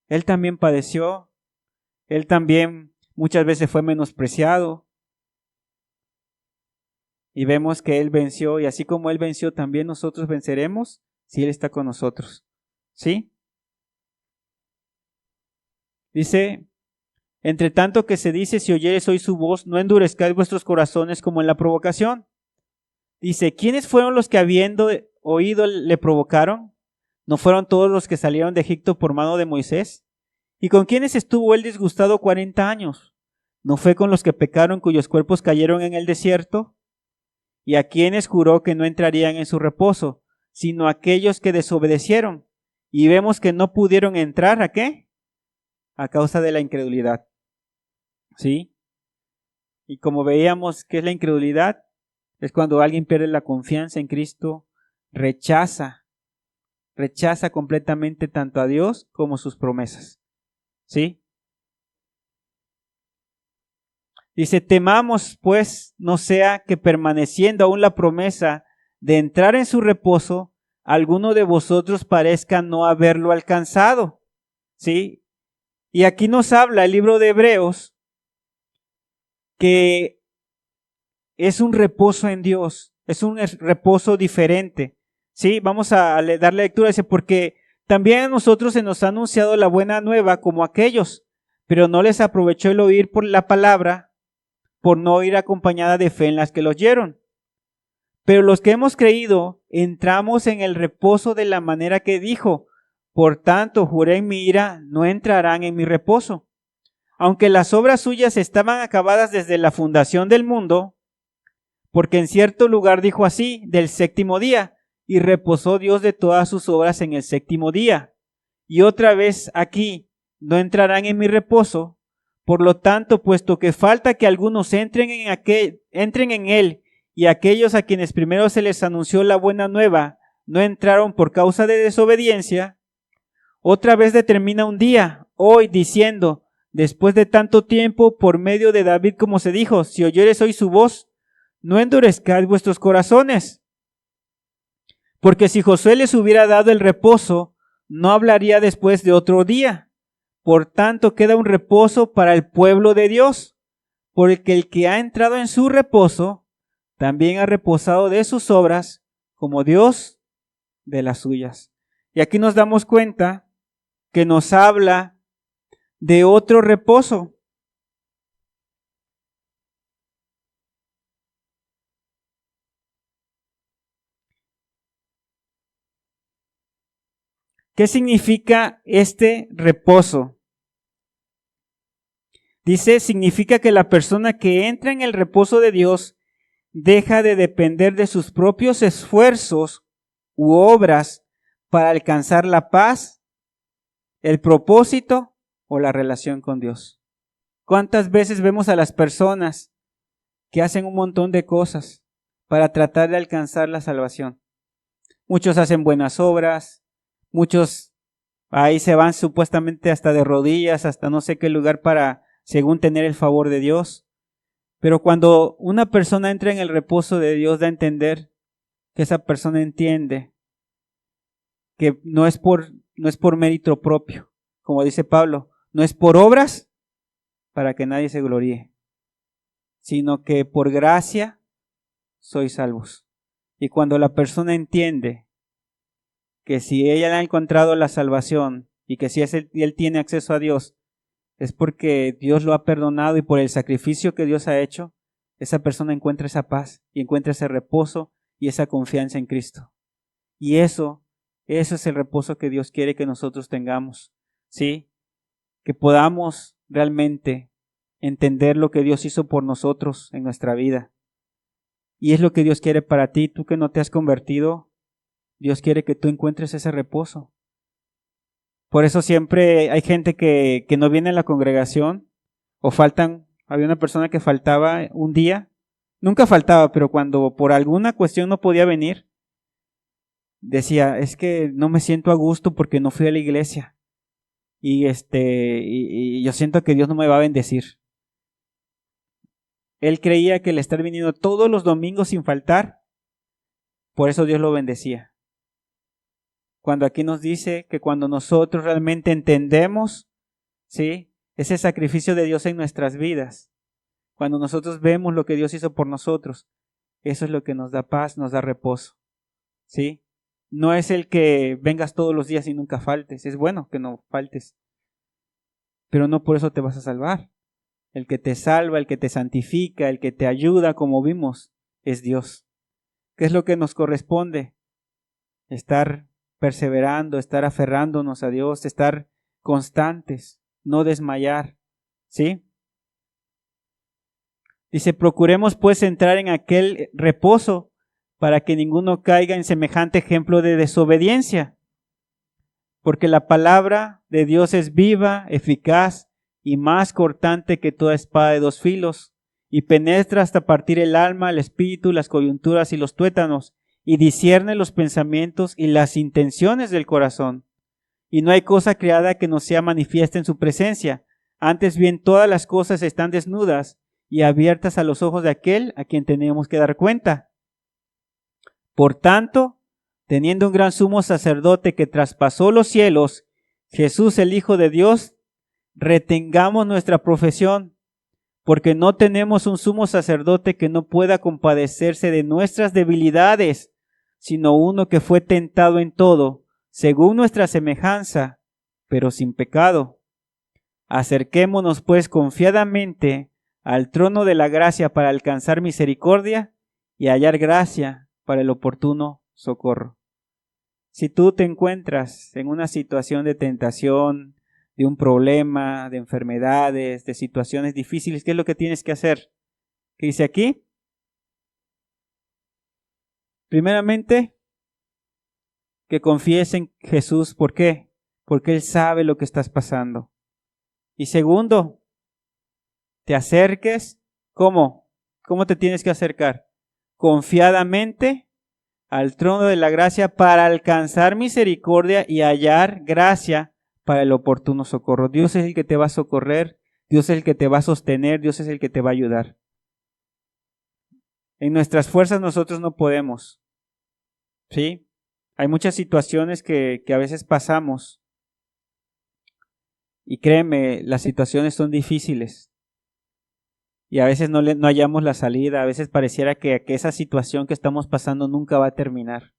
Él también padeció. Él también muchas veces fue menospreciado. Y vemos que Él venció, y así como Él venció, también nosotros venceremos si Él está con nosotros. ¿Sí? Dice, entre tanto que se dice, si oyeres hoy su voz, no endurezcáis vuestros corazones como en la provocación. Dice, ¿quiénes fueron los que habiendo oído le provocaron? ¿No fueron todos los que salieron de Egipto por mano de Moisés? ¿Y con quiénes estuvo él disgustado 40 años? ¿No fue con los que pecaron cuyos cuerpos cayeron en el desierto? ¿Y a quienes juró que no entrarían en su reposo, sino aquellos que desobedecieron? Y vemos que no pudieron entrar, ¿a qué? A causa de la incredulidad. ¿Sí? Y como veíamos, ¿qué es la incredulidad? Es cuando alguien pierde la confianza en Cristo, rechaza completamente tanto a Dios como sus promesas. ¿sí? Dice, temamos pues no sea que permaneciendo aún la promesa de entrar en su reposo, alguno de vosotros parezca no haberlo alcanzado, ¿sí? Y aquí nos habla el libro de Hebreos que es un reposo en Dios, es un reposo diferente, ¿sí? Vamos a darle lectura, dice, porque también a nosotros se nos ha anunciado la buena nueva como aquellos, pero no les aprovechó el oír por la palabra, por no ir acompañada de fe en las que los oyeron. Pero los que hemos creído, entramos en el reposo de la manera que dijo, por tanto, juré en mi ira, no entrarán en mi reposo. Aunque las obras suyas estaban acabadas desde la fundación del mundo, porque en cierto lugar dijo así, del séptimo día, y reposó Dios de todas sus obras en el séptimo día. Y otra vez aquí, no entrarán en mi reposo. Por lo tanto, puesto que falta que algunos entren en él, y aquellos a quienes primero se les anunció la buena nueva no entraron por causa de desobediencia, otra vez determina un día, hoy, diciendo, después de tanto tiempo, por medio de David, como se dijo, si oyeres hoy su voz, no endurezcáis vuestros corazones. Porque si Josué les hubiera dado el reposo, no hablaría después de otro día. Por tanto, queda un reposo para el pueblo de Dios, porque el que ha entrado en su reposo, también ha reposado de sus obras, como Dios de las suyas. Y aquí nos damos cuenta que nos habla de otro reposo. ¿Qué significa este reposo? Dice, significa que la persona que entra en el reposo de Dios deja de depender de sus propios esfuerzos u obras para alcanzar la paz, el propósito o la relación con Dios. ¿Cuántas veces vemos a las personas que hacen un montón de cosas para tratar de alcanzar la salvación? Muchos hacen buenas obras, muchos ahí se van supuestamente hasta de rodillas, hasta no sé qué lugar para, según tener el favor de Dios. Pero cuando una persona entra en el reposo de Dios, da a entender que esa persona entiende que no es por mérito propio, como dice Pablo, no es por obras para que nadie se gloríe, sino que por gracia sois salvos. Y cuando la persona entiende que si ella ha encontrado la salvación y que si él tiene acceso a Dios, es porque Dios lo ha perdonado y por el sacrificio que Dios ha hecho, esa persona encuentra esa paz y encuentra ese reposo y esa confianza en Cristo. Y eso es el reposo que Dios quiere que nosotros tengamos, ¿sí? Que podamos realmente entender lo que Dios hizo por nosotros en nuestra vida. Y es lo que Dios quiere para ti, tú que no te has convertido, Dios quiere que tú encuentres ese reposo. Por eso siempre hay gente que no viene a la congregación o faltan. Había una persona que faltaba un día, nunca faltaba, pero cuando por alguna cuestión no podía venir, decía, es que no me siento a gusto porque no fui a la iglesia y yo siento que Dios no me va a bendecir. Él creía que el estar viniendo todos los domingos sin faltar, por eso Dios lo bendecía. Cuando aquí nos dice que cuando nosotros realmente entendemos, ¿sí?, ese sacrificio de Dios en nuestras vidas, cuando nosotros vemos lo que Dios hizo por nosotros, eso es lo que nos da paz, nos da reposo, ¿sí? No es el que vengas todos los días y nunca faltes, es bueno que no faltes, pero no por eso te vas a salvar. El que te salva, el que te santifica, el que te ayuda, como vimos, es Dios. ¿Qué es lo que nos corresponde? Estar perseverando, estar aferrándonos a Dios, estar constantes, no desmayar, ¿sí? Dice, procuremos pues entrar en aquel reposo para que ninguno caiga en semejante ejemplo de desobediencia, porque la palabra de Dios es viva, eficaz y más cortante que toda espada de dos filos, y penetra hasta partir el alma, el espíritu, las coyunturas y los tuétanos, y discierne los pensamientos y las intenciones del corazón. y no hay cosa creada que no sea manifiesta en su presencia. Antes bien, todas las cosas están desnudas y abiertas a los ojos de aquel a quien tenemos que dar cuenta. Por tanto, teniendo un gran sumo sacerdote que traspasó los cielos, Jesús el Hijo de Dios, retengamos nuestra profesión, porque no tenemos un sumo sacerdote que no pueda compadecerse de nuestras debilidades, sino uno que fue tentado en todo, según nuestra semejanza, pero sin pecado. Acerquémonos pues confiadamente al trono de la gracia para alcanzar misericordia y hallar gracia para el oportuno socorro. Si tú te encuentras en una situación de tentación, de un problema, de enfermedades, de situaciones difíciles, ¿qué es lo que tienes que hacer? ¿Qué dice aquí? Primeramente, que confíes en Jesús. ¿Por qué? Porque Él sabe lo que estás pasando. Y segundo, te acerques. ¿Cómo? ¿Cómo te tienes que acercar? Confiadamente al trono de la gracia para alcanzar misericordia y hallar gracia para el oportuno socorro. Dios es el que te va a socorrer, Dios es el que te va a sostener, Dios es el que te va a ayudar. En nuestras fuerzas nosotros no podemos, ¿sí? Hay muchas situaciones que a veces pasamos y créeme, las situaciones son difíciles y a veces no hallamos la salida, a veces pareciera que esa situación que estamos pasando nunca va a terminar.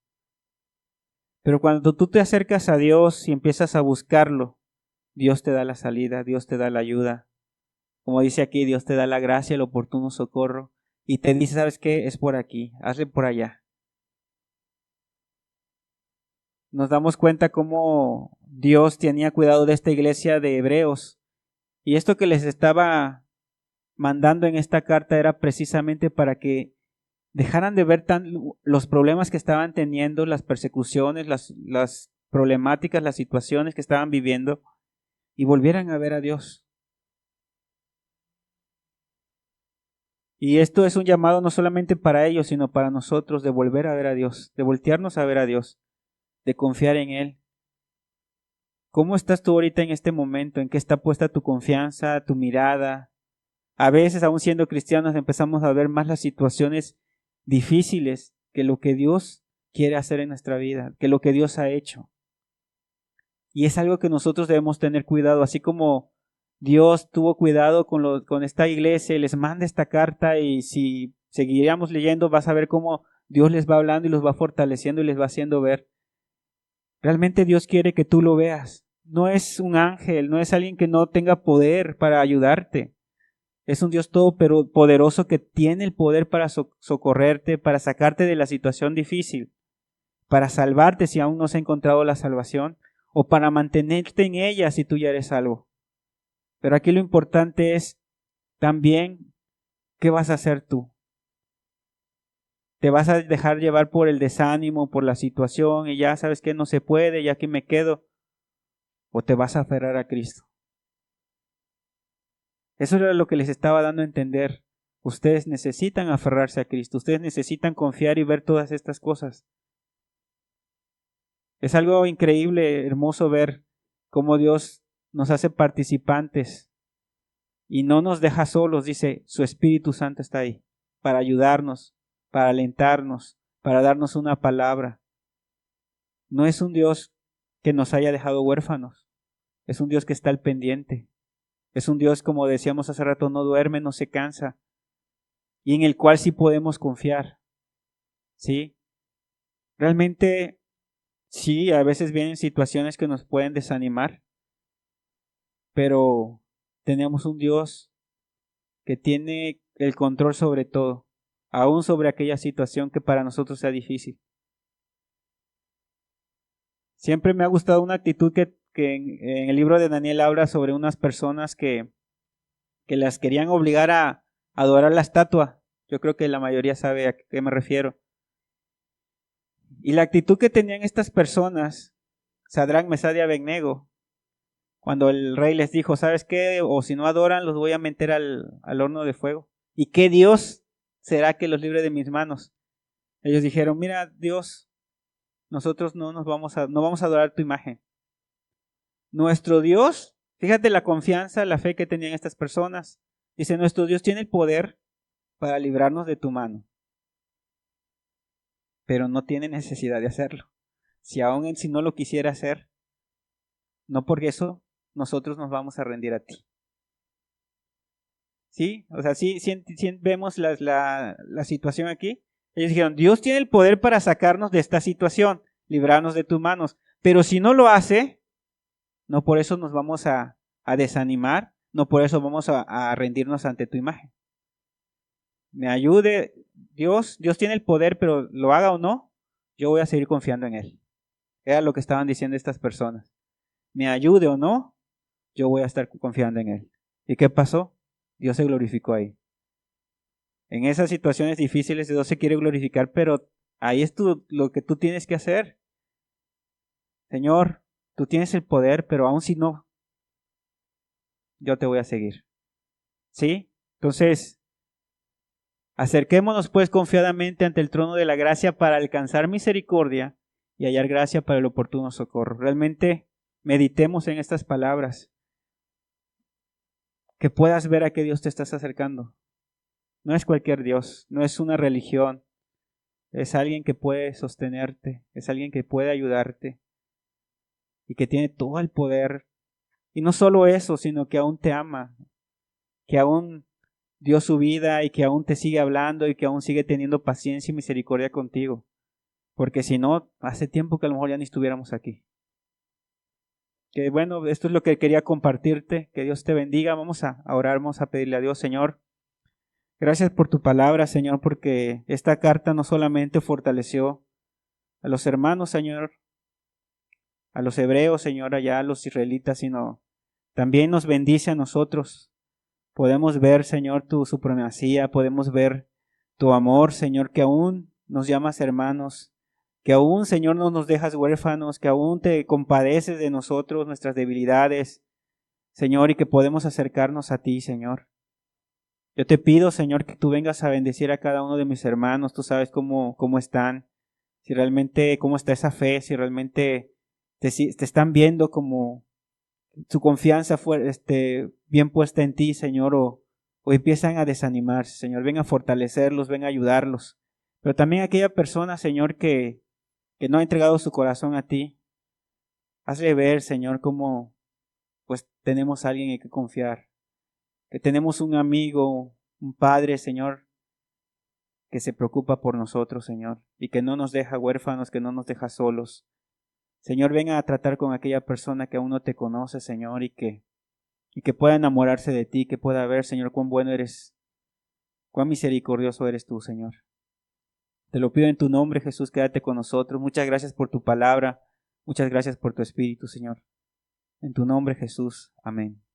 Pero cuando tú te acercas a Dios y empiezas a buscarlo, Dios te da la salida, Dios te da la ayuda. Como dice aquí, Dios te da la gracia, el oportuno socorro y te dice, ¿sabes qué? Es por aquí, hazle por allá. Nos damos cuenta cómo Dios tenía cuidado de esta iglesia de hebreos y esto que les estaba mandando en esta carta era precisamente para que dejaran de ver los problemas que estaban teniendo, las persecuciones, las problemáticas, las situaciones que estaban viviendo y volvieran a ver a Dios. Y esto es un llamado no solamente para ellos, sino para nosotros de volver a ver a Dios, de voltearnos a ver a Dios, de confiar en Él. ¿Cómo estás tú ahorita en este momento? ¿En qué está puesta tu confianza, tu mirada? A veces, aún siendo cristianos, empezamos a ver más las situaciones difíciles que lo que Dios quiere hacer en nuestra vida, que lo que Dios ha hecho. Y es algo que nosotros debemos tener cuidado, así como Dios tuvo cuidado con esta iglesia y les manda esta carta, y si seguiríamos leyendo vas a ver cómo Dios les va hablando y los va fortaleciendo y les va haciendo ver. Realmente Dios quiere que tú lo veas. No es un ángel, no es alguien que no tenga poder para ayudarte. Es un Dios todopoderoso que tiene el poder para socorrerte, para sacarte de la situación difícil, para salvarte si aún no se ha encontrado la salvación, o para mantenerte en ella si tú ya eres salvo. Pero aquí lo importante es también qué vas a hacer tú. ¿Te vas a dejar llevar por el desánimo, por la situación y ya sabes que no se puede, ya que me quedo? ¿O te vas a aferrar a Cristo? Eso era lo que les estaba dando a entender. Ustedes necesitan aferrarse a Cristo, ustedes necesitan confiar y ver todas estas cosas. Es algo increíble, hermoso ver cómo Dios nos hace participantes y no nos deja solos. Dice, su Espíritu Santo está ahí para ayudarnos, para alentarnos, para darnos una palabra. No es un Dios que nos haya dejado huérfanos, es un Dios que está al pendiente. Es un Dios, como decíamos hace rato, no duerme, no se cansa, y en el cual sí podemos confiar. ¿Sí? Realmente, sí, a veces vienen situaciones que nos pueden desanimar, pero tenemos un Dios que tiene el control sobre todo, aún sobre aquella situación que para nosotros sea difícil. Siempre me ha gustado una actitud que en el libro de Daniel habla sobre unas personas que las querían obligar a adorar la estatua. Yo creo que la mayoría sabe a qué me refiero. Y la actitud que tenían estas personas, Sadrach, Mesach y Abednego, cuando el rey les dijo, ¿sabes qué? O si no adoran, los voy a meter al horno de fuego. ¿Y qué Dios será que los libre de mis manos? Ellos dijeron, mira, Dios, nosotros no vamos a adorar tu imagen. Nuestro Dios, fíjate la confianza, la fe que tenían estas personas. Dice, nuestro Dios tiene el poder para librarnos de tu mano, pero no tiene necesidad de hacerlo. Si aún si no lo quisiera hacer, no por eso nosotros nos vamos a rendir a ti. ¿Sí? O sea, sí vemos la situación aquí. Ellos dijeron, Dios tiene el poder para sacarnos de esta situación, librarnos de tus manos, pero si no lo hace, no por eso nos vamos a desanimar, no por eso vamos a rendirnos ante tu imagen. Me ayude Dios tiene el poder, pero lo haga o no, yo voy a seguir confiando en Él. Era lo que estaban diciendo estas personas. Me ayude o no, yo voy a estar confiando en Él. ¿Y qué pasó? Dios se glorificó ahí. En esas situaciones difíciles Dios se quiere glorificar, pero ahí es lo que tú tienes que hacer. Señor, tú tienes el poder, pero aun si no, yo te voy a seguir. ¿Sí? Entonces, acerquémonos pues confiadamente ante el trono de la gracia para alcanzar misericordia y hallar gracia para el oportuno socorro. Realmente meditemos en estas palabras, que puedas ver a qué Dios te estás acercando. No es cualquier Dios, no es una religión, es alguien que puede sostenerte, es alguien que puede ayudarte y que tiene todo el poder. Y no solo eso, sino que aún te ama, que aún dio su vida y que aún te sigue hablando y que aún sigue teniendo paciencia y misericordia contigo. Porque si no, hace tiempo que a lo mejor ya ni estuviéramos aquí. Que bueno, esto es lo que quería compartirte. Que Dios te bendiga. Vamos a orar, vamos a pedirle a Dios, Señor. Gracias por tu palabra, Señor, porque esta carta no solamente fortaleció a los hermanos, Señor, a los hebreos, Señor, allá a los israelitas, sino también nos bendice a nosotros. Podemos ver, Señor, tu supremacía, podemos ver tu amor, Señor, que aún nos llamas hermanos, que aún, Señor, no nos dejas huérfanos, que aún te compadeces de nosotros, nuestras debilidades, Señor, y que podemos acercarnos a ti, Señor. Yo te pido, Señor, que tú vengas a bendecir a cada uno de mis hermanos. Tú sabes cómo están, si realmente, cómo está esa fe, si realmente te están viendo como su confianza fue bien puesta en ti, Señor, o empiezan a desanimarse, Señor. Ven a fortalecerlos, ven a ayudarlos. Pero también aquella persona, Señor, que no ha entregado su corazón a ti, hazle ver, Señor, cómo pues tenemos a alguien en que confiar, que tenemos un amigo, un padre, Señor, que se preocupa por nosotros, Señor, y que no nos deja huérfanos, que no nos deja solos. Señor, venga a tratar con aquella persona que aún no te conoce, Señor, y que pueda enamorarse de ti, que pueda ver, Señor, cuán bueno eres, cuán misericordioso eres tú, Señor. Te lo pido en tu nombre, Jesús, quédate con nosotros. Muchas gracias por tu palabra, muchas gracias por tu Espíritu, Señor. En tu nombre, Jesús. Amén.